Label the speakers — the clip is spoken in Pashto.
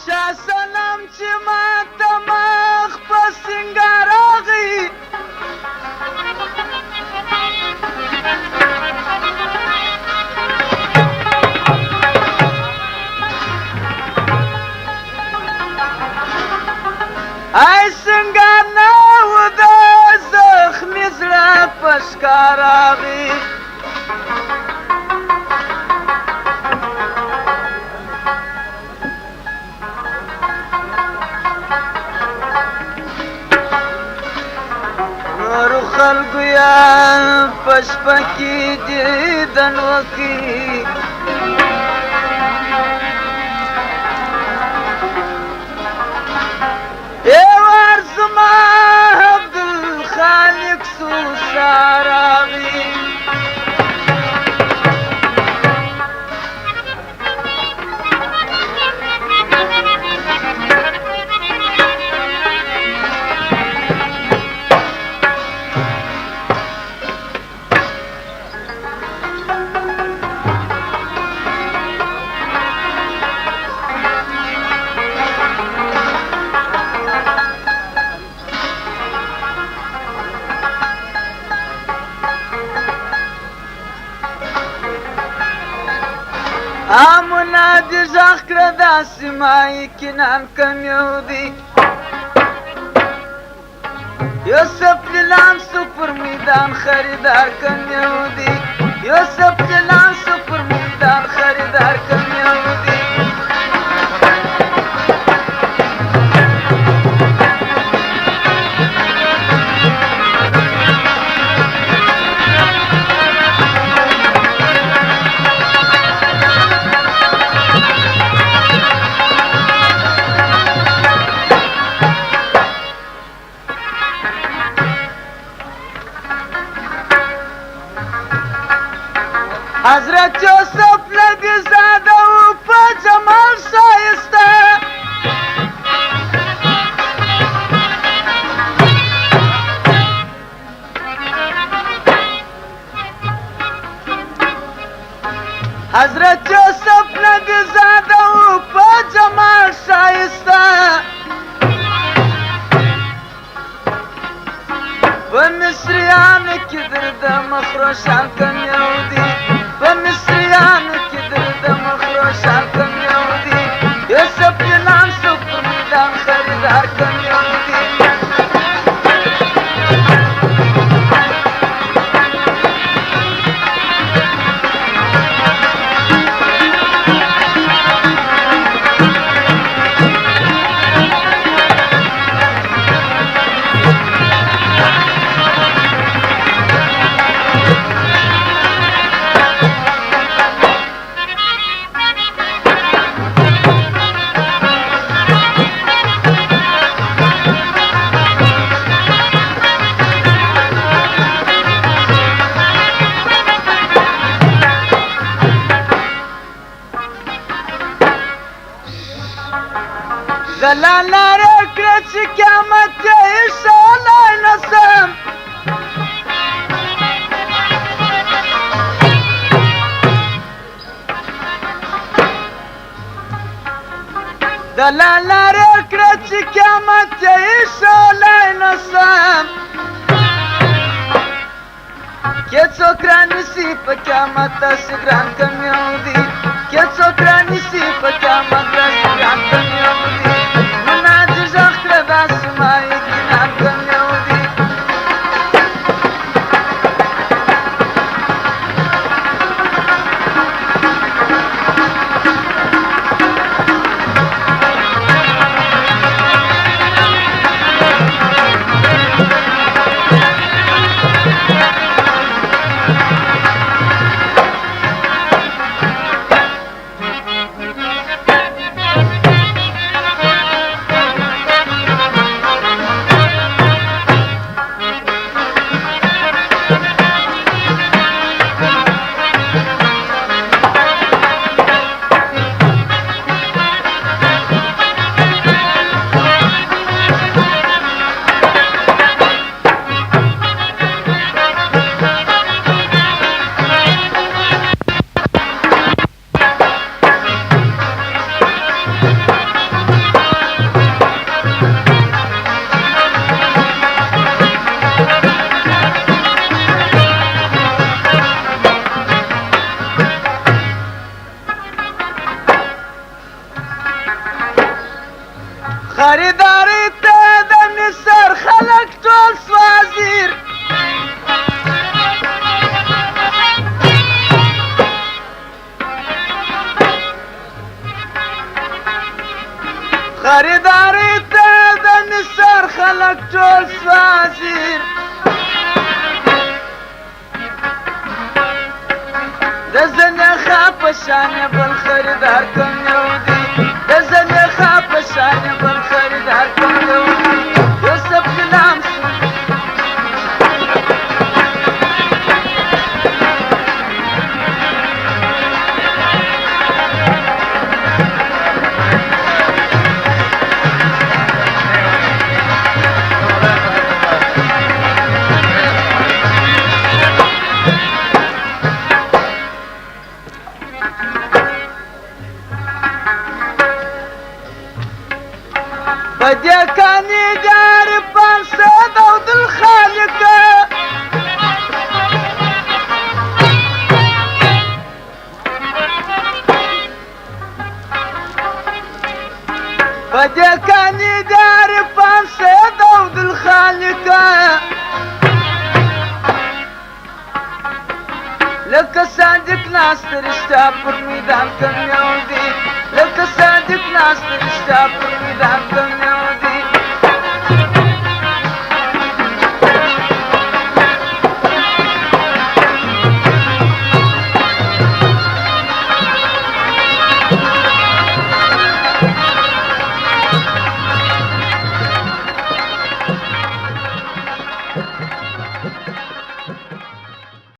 Speaker 1: شاه سلام چې ماته مخ په سینګار راغی ای سنگار نو د زخمی زړه په ښکار راغی نورو خلکو یا په شپه کې دیدن وکړي زما عبدالخالق سوسه راغی آمونا دی غږ کړه داسې ما یقیناً کمیو دی یوسف لیلام سو پر میدان خریدار کمیو دی یوسف لیلام سو پر میدان خریدار کمیو دی حضرت یوسف نبی زاده و په جمال شایسته حضرت یوسف نبی زاده و په جمال شایسته په مصریانو کې د مخ روشن کمیو دی په مصریانو کې د مخ روشن کمیو دی یوسف لیلام سو پر میدان خریدار کمیو دی زلا لاره کړه چې قیامت یې ایښالی نسم زلا لاره کړه چې قیامت یې ایښالی نسم که څوک رانیسي په قیامت داسې ګران کمیو دی که څوک رانیسي په قیامت داسې ګران کمیو دی منادي غږ کړه داسې ما یقیناً کمیو دی خریداری ته د مصر خلک ټول سوازیر خریداری ته د مصر خلک ټول سوازیر د زلیخا په شان بل خریدار کم یو دی د زلیخا په شان بل خریدار کم یو دی یوسف غلام بدي كان يجاري بانسد عود الخالق بدي كان يجاري بانسد عود الخالق لك صادق ناس ترشتا پر ميدان كم يودي لك صادق ناس ترشتا پر ميدان كم